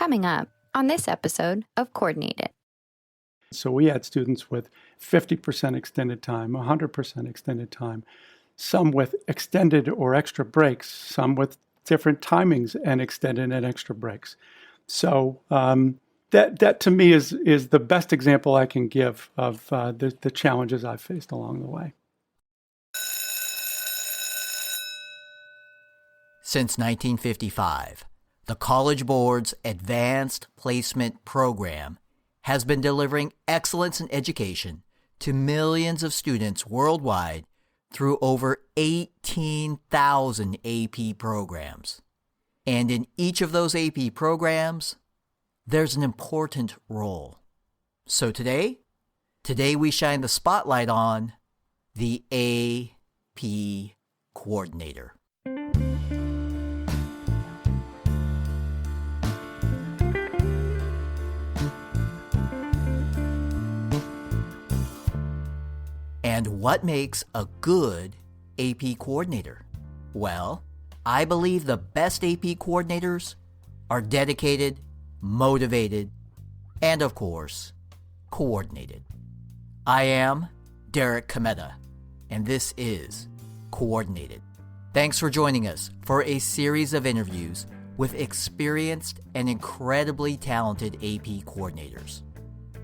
Coming up on this episode of Coordinated. So we had students with 50% extended time, 100% extended time, some with extended or extra breaks, some with different timings and extended and extra breaks. So that to me is the best example I can give of the challenges I've faced along the way. Since 1955, the College Board's Advanced Placement Program has been delivering excellence in education to millions of students worldwide through over 18,000 AP programs. And in each of those AP programs, there's an important role. So today we shine the spotlight on the AP coordinator. And what makes a good AP coordinator? Well, I believe the best AP coordinators are dedicated, motivated, and of course, coordinated. I am Derek Cometa, and this is Coordinated. Thanks for joining us for a series of interviews with experienced and incredibly talented AP coordinators.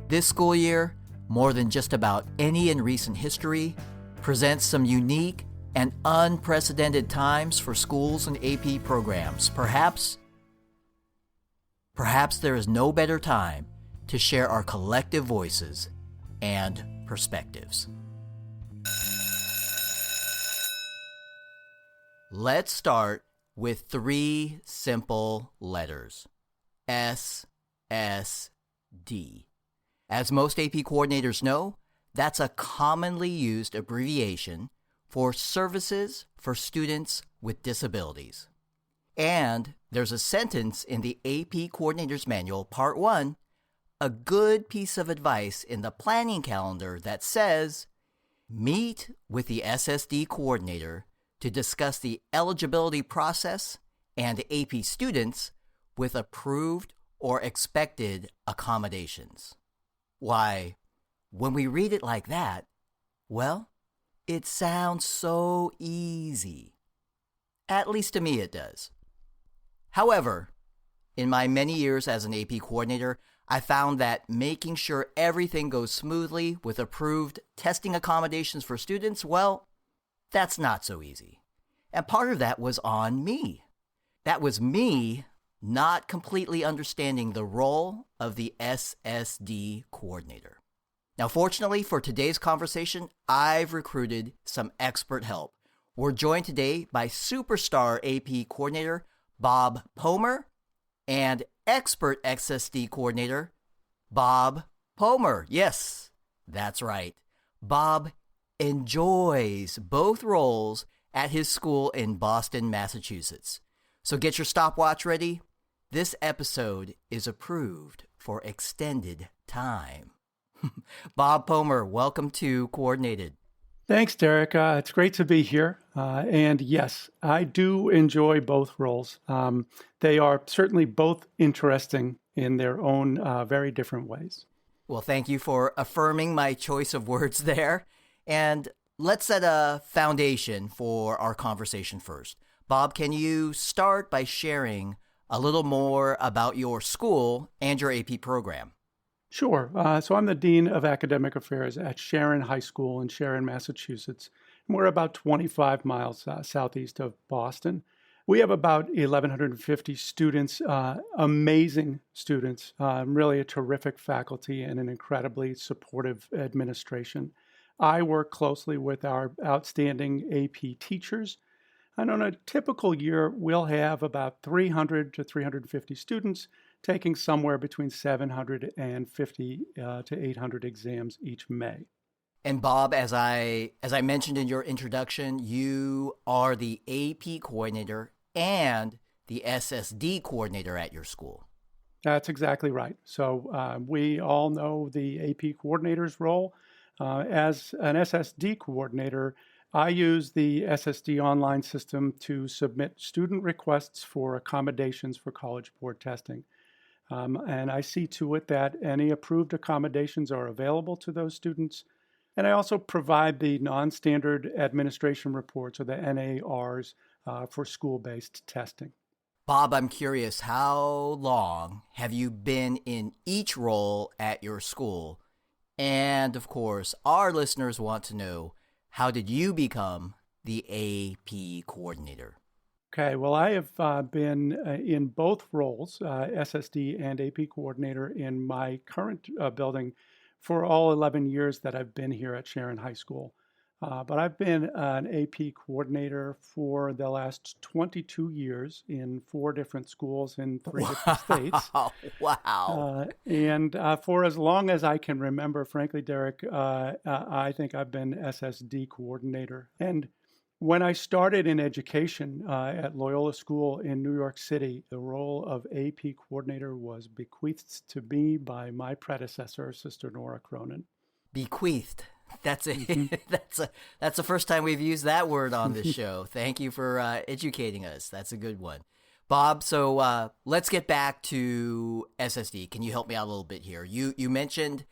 This school year, more than just about any in recent history, presents some unique and unprecedented times for schools and AP programs. Perhaps there is no better time to share our collective voices and perspectives. Let's start with 3 simple letters. SSD. As most AP coordinators know, that's a commonly used abbreviation for Services for Students with Disabilities. And there's a sentence in the AP Coordinator's Manual, Part 1, a good piece of advice in the planning calendar that says, meet with the SSD coordinator to discuss the eligibility process and AP students with approved or expected accommodations. Why, when we read it like that, well, it sounds so easy. At least to me it does. However, in my many years as an AP coordinator, I found that making sure everything goes smoothly with approved testing accommodations for students, well, that's not so easy. And part of that was on me. That was me not completely understanding the role of the SSD coordinator. Now, fortunately for today's conversation, I've recruited some expert help. We're joined today by superstar AP coordinator Bob Pomer and expert SSD coordinator Bob Pomer. Yes, that's right. Bob enjoys both roles at his school in Boston, Massachusetts. So get your stopwatch ready. This episode is approved for extended time. Bob Pomer, welcome to Coordinated. Thanks, Derek. It's great to be here. And yes, I do enjoy both roles. They are certainly both interesting in their own very different ways. Well, thank you for affirming my choice of words there. And let's set a foundation for our conversation first. Bob, can you start by sharing a little more about your school and your AP program? Sure. So I'm the Dean of Academic Affairs at Sharon High School in Sharon, Massachusetts. And we're about 25 miles southeast of Boston. We have about 1,150 students, amazing students, really a terrific faculty and an incredibly supportive administration. I work closely with our outstanding AP teachers. And on a typical year, we'll have about 300 to 350 students taking somewhere between 750 to 800 exams each May. And Bob, as I mentioned in your introduction, you are the AP coordinator and the SSD coordinator at your school. That's exactly right. So we all know the AP coordinator's role. As an SSD coordinator, I use the SSD online system to submit student requests for accommodations for College Board testing. And I see to it that any approved accommodations are available to those students. And I also provide the non-standard administration reports, or the NARs, for school-based testing. Bob, I'm curious, how long have you been in each role at your school? And of course, our listeners want to know, how did you become the AP coordinator? Okay, well, I have been in both roles, SSD and AP coordinator, in my current building for all 11 years that I've been here at Sharon High School. But I've been an AP coordinator for the last 22 years in 4 different schools in 3 different states. Wow. And for as long as I can remember, frankly, Derek, I think I've been SSD coordinator. And when I started in education at Loyola School in New York City, the role of AP coordinator was bequeathed to me by my predecessor, Sister Nora Cronin. Bequeathed. That's Mm-hmm. that's the first time we've used that word on this show. Thank you for educating us. That's a good one. Bob, so let's get back to SSD. Can you help me out a little bit here? You mentioned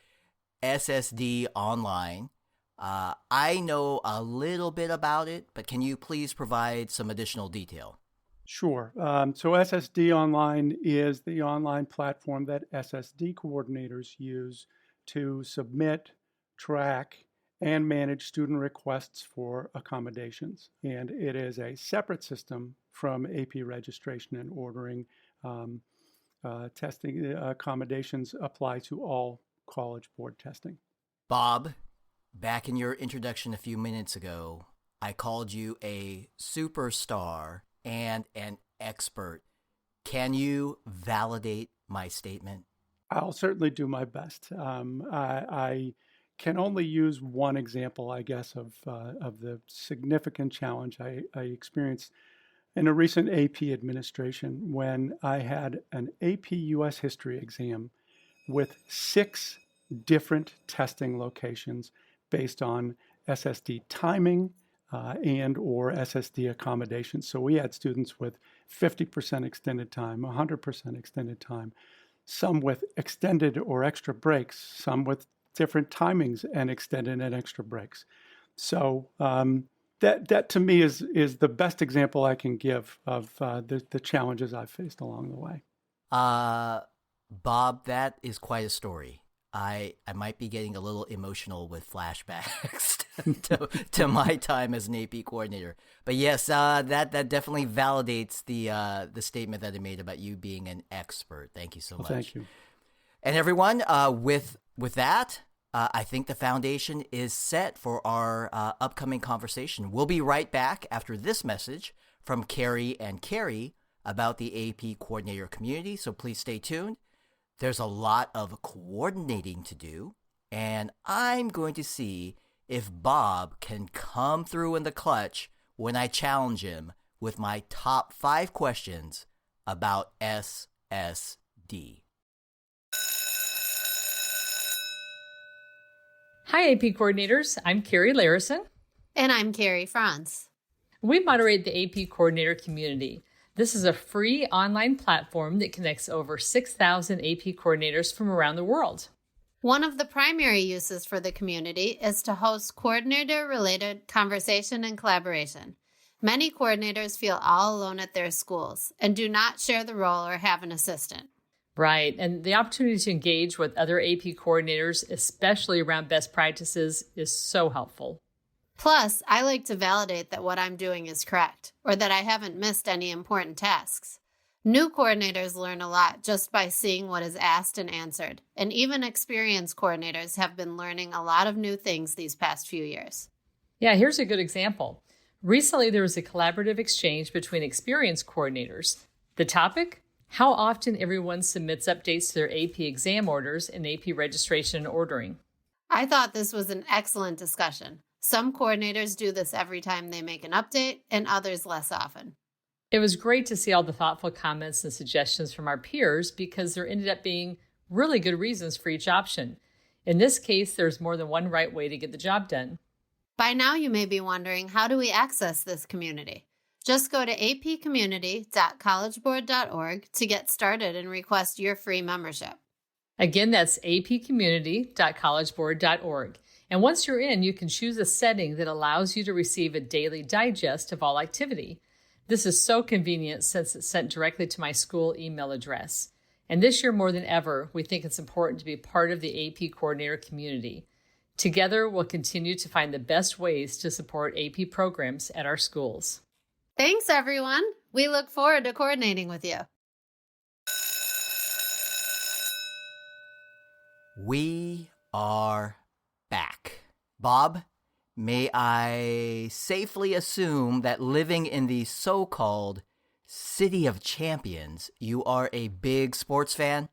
SSD online. I know a little bit about it, but can you please provide some additional detail? Sure. So SSD Online is the online platform that SSD coordinators use to submit, track, and manage student requests for accommodations. And it is a separate system from AP registration and ordering. Testing accommodations apply to all College Board testing. Bob, back in your introduction a few minutes ago, I called you a superstar and an expert. Can you validate my statement? I'll certainly do my best. I can only use one example, I guess, of the significant challenge I experienced in a recent AP administration when I had an AP US History exam with 6 different testing locations based on SSD timing and or SSD accommodations. So we had students with 50% extended time, 100% extended time, some with extended or extra breaks, some with different timings and extended and extra breaks. So that to me is the best example I can give of the challenges I've faced along the way. Bob, that is quite a story. I might be getting a little emotional with flashbacks to my time as an AP coordinator. But yes, that definitely validates the statement that I made about you being an expert. Thank you so much. Thank you. And everyone, with that, I think the foundation is set for our upcoming conversation. We'll be right back after this message from Carrie and Carrie about the AP coordinator community, so please stay tuned. There's a lot of coordinating to do, and I'm going to see if Bob can come through in the clutch when I challenge him with my top 5 questions about SSD. Hi, AP coordinators. I'm Carrie Larison. And I'm Carrie Franz. We moderate the AP coordinator community. This is a free online platform that connects over 6,000 AP coordinators from around the world. One of the primary uses for the community is to host coordinator-related conversation and collaboration. Many coordinators feel all alone at their schools and do not share the role or have an assistant. Right, and the opportunity to engage with other AP coordinators, especially around best practices, is so helpful. Plus, I like to validate that what I'm doing is correct, or that I haven't missed any important tasks. New coordinators learn a lot just by seeing what is asked and answered, and even experienced coordinators have been learning a lot of new things these past few years. Yeah, here's a good example. Recently, there was a collaborative exchange between experienced coordinators. The topic? How often everyone submits updates to their AP exam orders and AP registration and ordering. I thought this was an excellent discussion. Some coordinators do this every time they make an update, and others less often. It was great to see all the thoughtful comments and suggestions from our peers because there ended up being really good reasons for each option. In this case, there's more than one right way to get the job done. By now, you may be wondering, how do we access this community? Just go to apcommunity.collegeboard.org to get started and request your free membership. Again, that's apcommunity.collegeboard.org. And once you're in, you can choose a setting that allows you to receive a daily digest of all activity. This is so convenient since it's sent directly to my school email address. And this year more than ever, we think it's important to be part of the AP coordinator community. Together, we'll continue to find the best ways to support AP programs at our schools. Thanks, everyone. We look forward to coordinating with you. We are back. Bob, may I safely assume that living in the so-called City of Champions, you are a big sports fan?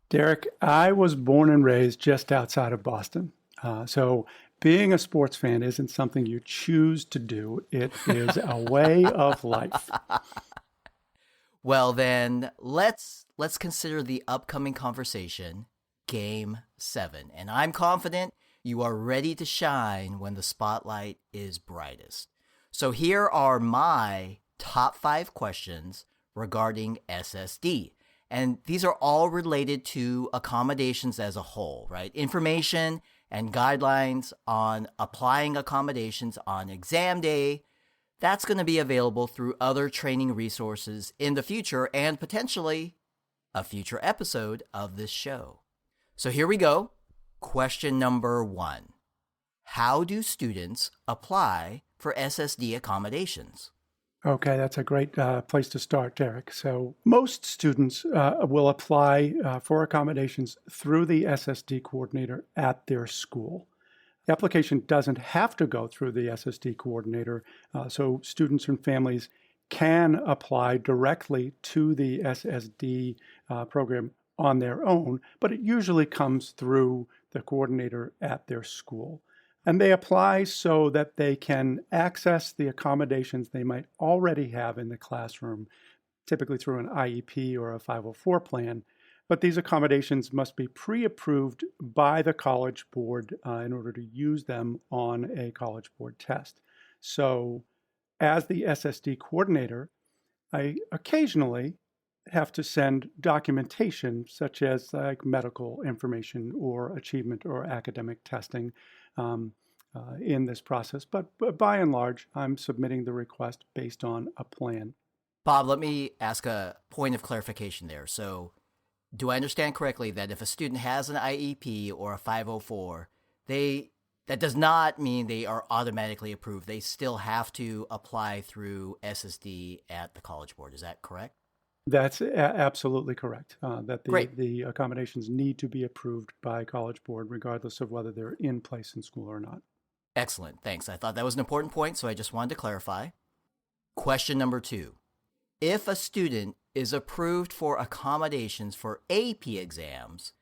Derek, I was born and raised just outside of Boston. So being a sports fan isn't something you choose to do. It is a way of life. Well, then, let's consider the upcoming conversation, Game 7. And I'm confident you are ready to shine when the spotlight is brightest. So here are my top 5 questions regarding SSD. And these are all related to accommodations as a whole, right? Information and guidelines on applying accommodations on exam day. That's going to be available through other training resources in the future and potentially a future episode of this show. So here we go. Question number 1. How do students apply for SSD accommodations? Okay, that's a great place to start, Derek. So most students will apply for accommodations through the SSD coordinator at their school. The application doesn't have to go through the SSD coordinator, so students and families can apply directly to the SSD program on their own, but it usually comes through the coordinator at their school. And they apply so that they can access the accommodations they might already have in the classroom, typically through an IEP or a 504 plan. But these accommodations must be pre-approved by the College Board in order to use them on a College Board test. So as the SSD coordinator, I occasionally have to send documentation such as like medical information or achievement or academic testing in this process. But by and large, I'm submitting the request based on a plan. Bob, let me ask a point of clarification there. So do I understand correctly that if a student has an IEP or a 504, that does not mean they are automatically approved. They still have to apply through SSD at the College Board. Is that correct? That's absolutely correct, that Great. the accommodations need to be approved by College Board, regardless of whether they're in place in school or not. Excellent. Thanks. I thought that was an important point, so I just wanted to clarify. Question number 2. If a student is approved for accommodations for AP exams,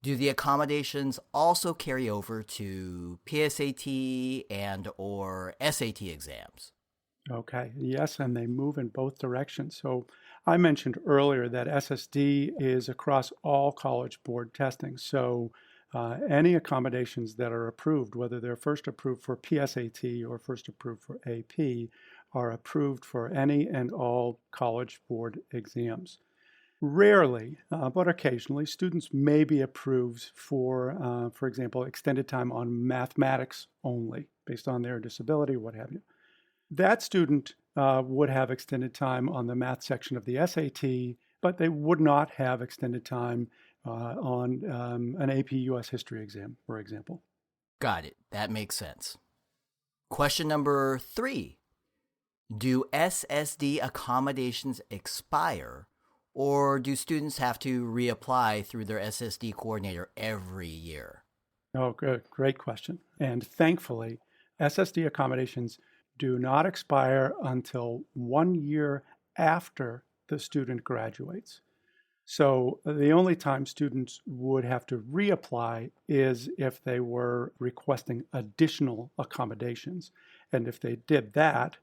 do the accommodations also carry over to PSAT and or SAT exams? Okay, yes, and they move in both directions. So I mentioned earlier that SSD is across all College Board testing. So any accommodations that are approved, whether they're first approved for PSAT or first approved for AP, are approved for any and all College Board exams. Rarely, but occasionally, students may be approved for example, extended time on mathematics only, based on their disability, what have you. That student would have extended time on the math section of the SAT, but they would not have extended time on an AP US history exam, for example. Got it. That makes sense. Question number 3. Do SSD accommodations expire, or do students have to reapply through their SSD coordinator every year? Oh, good. Great question. And thankfully, SSD accommodations do not expire until 1 year after the student graduates. So the only time students would have to reapply is if they were requesting additional accommodations. And if they did that,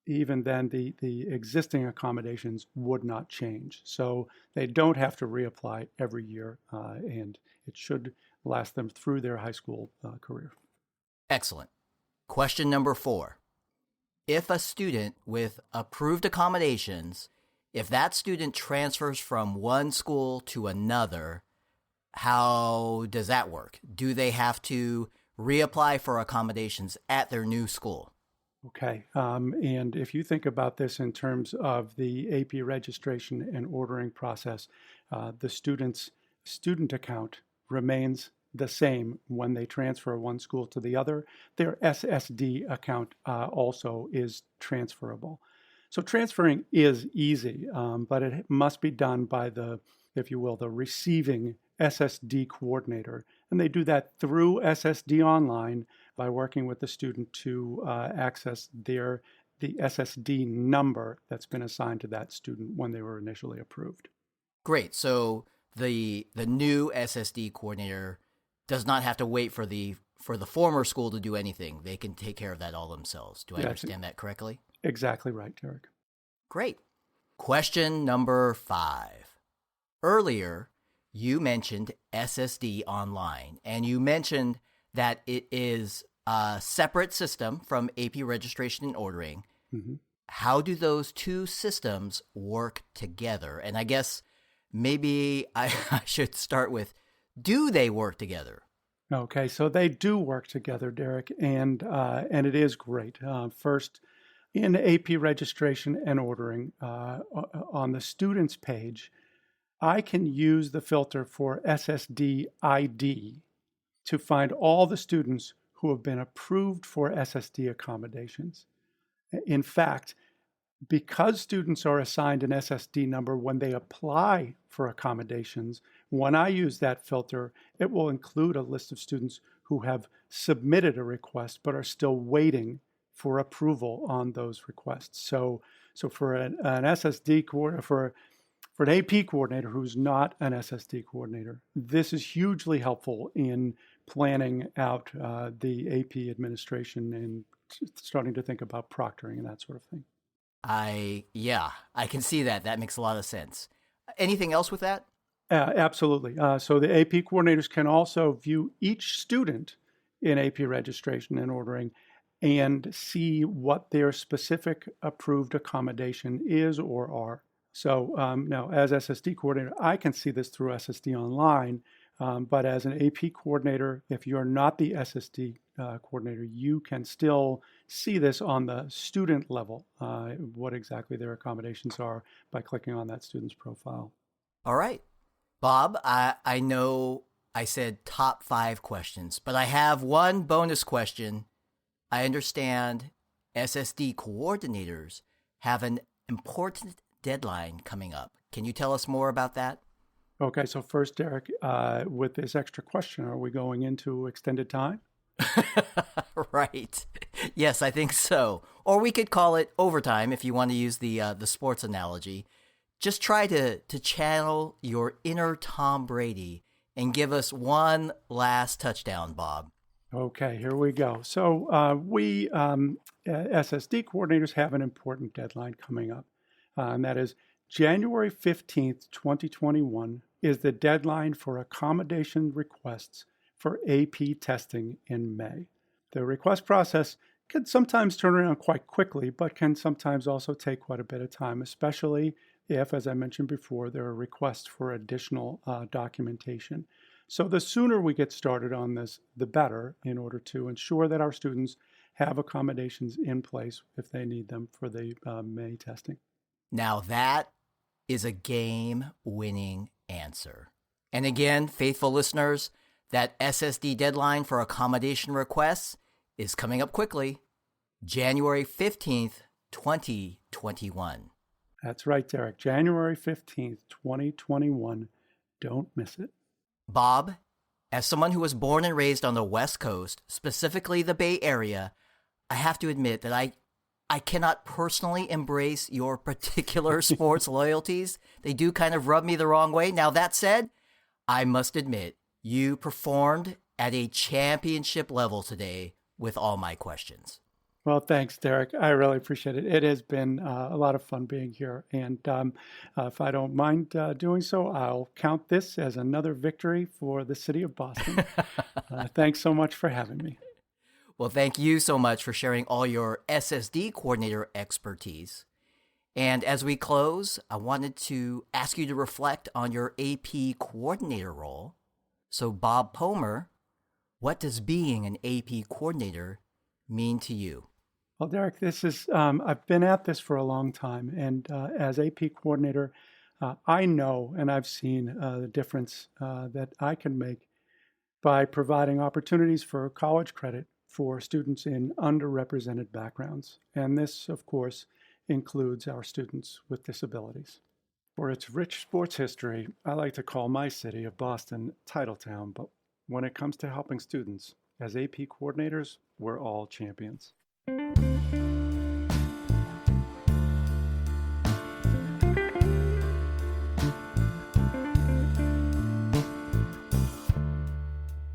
even then the existing accommodations would not change. So they don't have to reapply every year, and it should last them through their high school career. Excellent. Question number 4. if a student with approved accommodations, if that student transfers from one school to another, how does that work? Do they have to reapply for accommodations at their new school? Okay. And if you think about this in terms of the AP registration and ordering process, the student's student account remains the same when they transfer one school to the other. Their SSD account also is transferable. So transferring is easy, but it must be done by the, if you will, the receiving SSD coordinator. And they do that through SSD Online by working with the student to access the SSD number that's been assigned to that student when they were initially approved. Great. So the new SSD coordinator does not have to wait for the former school to do anything. They can take care of that all themselves. Do I understand that correctly? Exactly right, Derek. Great. Question number 5. Earlier, you mentioned SSD Online, and you mentioned that it is a separate system from AP registration and ordering. Mm-hmm. How do those two systems work together? And I guess maybe I should start with, do they work together? Okay, so they do work together, Derek, and it is great. First, in AP registration and ordering, on the students page, I can use the filter for SSD ID to find all the students who have been approved for SSD accommodations. In fact, because students are assigned an SSD number when they apply for accommodations, when I use that filter, it will include a list of students who have submitted a request but are still waiting for approval on those requests. So for an SSD coordinator, for an AP coordinator who's not an SSD coordinator, this is hugely helpful in planning out the AP administration and starting to think about proctoring and that sort of thing. I can see that. That makes a lot of sense. Anything else with that? Absolutely. So the AP coordinators can also view each student in AP registration and ordering and see what their specific approved accommodation is or are. So now, as SSD coordinator, I can see this through SSD Online, but as an AP coordinator, if you're not the SSD coordinator, you can still see this on the student level, what exactly their accommodations are by clicking on that student's profile. All right. Bob, I know I said top 5 questions, but I have one bonus question. I understand SSD coordinators have an important deadline coming up. Can you tell us more about that? Okay, so first, Derek, with this extra question, are we going into extended time? Right. Yes, I think so. Or we could call it overtime if you want to use the sports analogy. Just try to channel your inner Tom Brady and give us one last touchdown, Bob. Okay, here we go. So we SSD coordinators have an important deadline coming up, and that is January 15th, 2021 is the deadline for accommodation requests for AP testing in May. The request process can sometimes turn around quite quickly, but can sometimes also take quite a bit of time, especially if, as I mentioned before, there are requests for additional documentation. So the sooner we get started on this, the better, in order to ensure that our students have accommodations in place if they need them for the May testing. Now that is a game-winning answer. And again, faithful listeners, that SSD deadline for accommodation requests is coming up quickly, January 15th, 2021. That's right, Derek. January 15th, 2021. Don't miss it. Bob, as someone who was born and raised on the West Coast, specifically the Bay Area, I have to admit that I cannot personally embrace your particular sports loyalties. They do kind of rub me the wrong way. Now, that said, I must admit, you performed at a championship level today with all my questions. Well, thanks, Derek. I really appreciate it. It has been a lot of fun being here. And if I don't mind doing so, I'll count this as another victory for the city of Boston. Thanks so much for having me. Well, thank you so much for sharing all your SSD coordinator expertise. And as we close, I wanted to ask you to reflect on your AP coordinator role. So, Bob Pomer, what does being an AP coordinator mean to you? Well, Derek, this is, I've been at this for a long time. And as AP coordinator, I know and I've seen the difference that I can make by providing opportunities for college credit for students in underrepresented backgrounds. And this, of course, includes our students with disabilities. For its rich sports history, I like to call my city of Boston Titletown, but when it comes to helping students, as AP coordinators, we're all champions.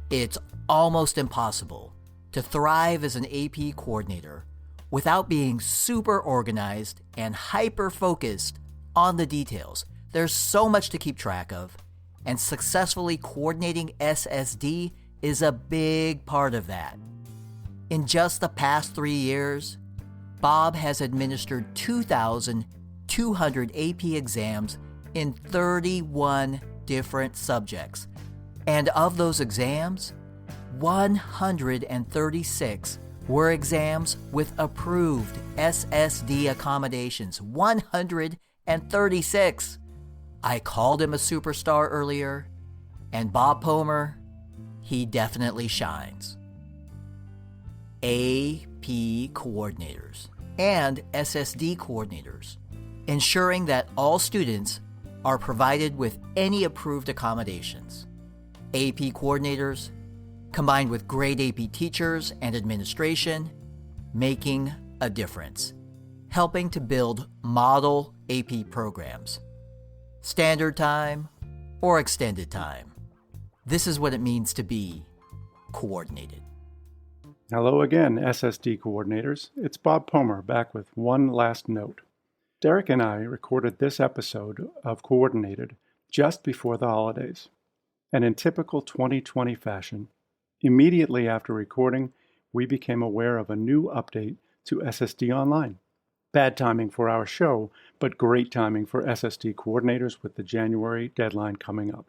It's almost impossible to thrive as an AP coordinator without being super organized and hyper-focused on the details. There's so much to keep track of, and successfully coordinating SSD is a big part of that. In just the past 3 years, Bob has administered 2,200 AP exams in 31 different subjects. And of those exams, 136 were exams with approved SSD accommodations. 136! I called him a superstar earlier, and Bob Pomer, he definitely shines. AP coordinators and SSD coordinators, ensuring that all students are provided with any approved accommodations. AP coordinators, combined with great AP teachers and administration, making a difference, helping to build model AP programs. Standard time or extended time. This is what it means to be coordinated. Hello again, SSD coordinators. It's Bob Pomer back with one last note. Derek and I recorded this episode of Coordinated just before the holidays. And in typical 2020 fashion, immediately after recording, we became aware of a new update to SSD Online. Bad timing for our show, but great timing for SSD coordinators with the January deadline coming up.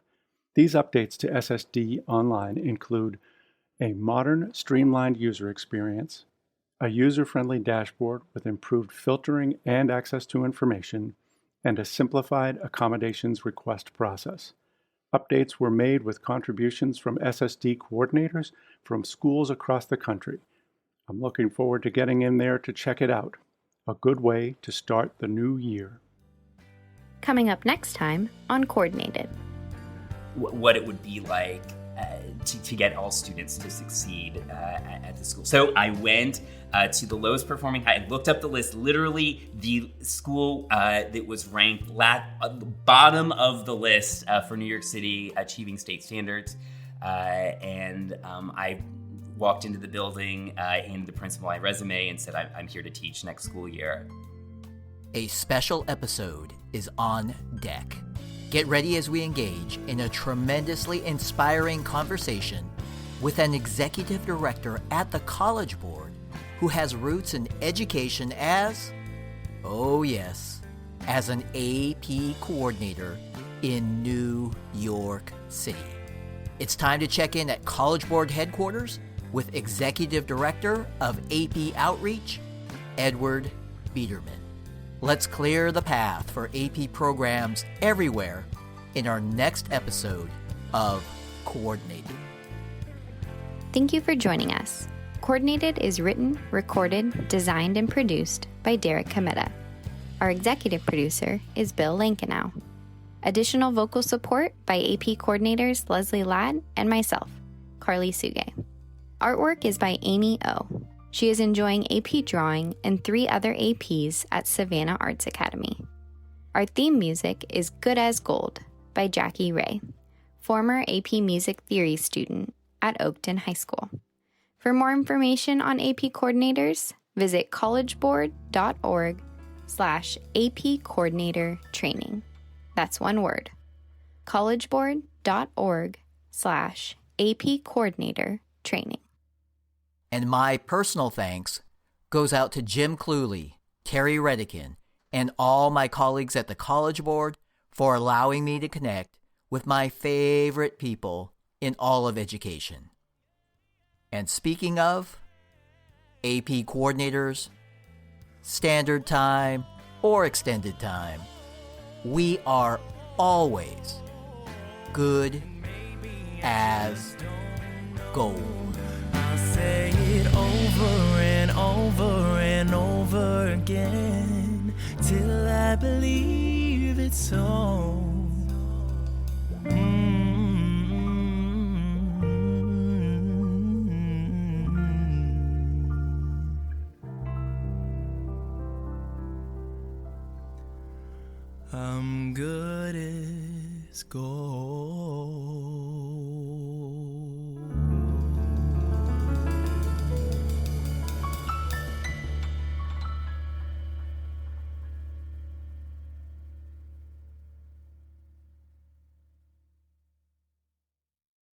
These updates to SSD Online include a modern, streamlined user experience, a user-friendly dashboard with improved filtering and access to information, and a simplified accommodations request process. Updates were made with contributions from SSD coordinators from schools across the country. I'm looking forward to getting in there to check it out. A good way to start the new year. Coming up next time on Coordinated. What it would be like to get all students to succeed at the school. So I went to the lowest performing high. I looked up the list, literally the school that was ranked at the bottom of the list for New York City achieving state standards. And I walked into the building, handed the principal my resume and said, I'm here to teach next school year. A special episode is on deck. Get ready as we engage in a tremendously inspiring conversation with an executive director at the College Board who has roots in education as, oh yes, as an AP coordinator in New York City. It's time to check in at College Board headquarters with Executive Director of AP Outreach, Edward Biederman. Let's clear the path for AP programs everywhere in our next episode of Coordinated. Thank you for joining us. Coordinated is written, recorded, designed, and produced by Derek Cometa. Our executive producer is Bill Lankenow. Additional vocal support by AP coordinators Leslie Ladd and myself, Carly Suge. Artwork is by Amy O. She is enjoying AP drawing and 3 other APs at Savannah Arts Academy. Our theme music is Good as Gold by Jackie Ray, former AP Music Theory student at Oakton High School. For more information on AP coordinators, visit collegeboard.org/AP coordinator training. That's one word. collegeboard.org/AP coordinator training. And my personal thanks goes out to Jim Cluley, Terry Redican, and all my colleagues at the College Board for allowing me to connect with my favorite people in all of education. And speaking of AP coordinators, standard time, or extended time, we are always good as gold. I'll say it over and over and over again till I believe it's so. I'm good as gold.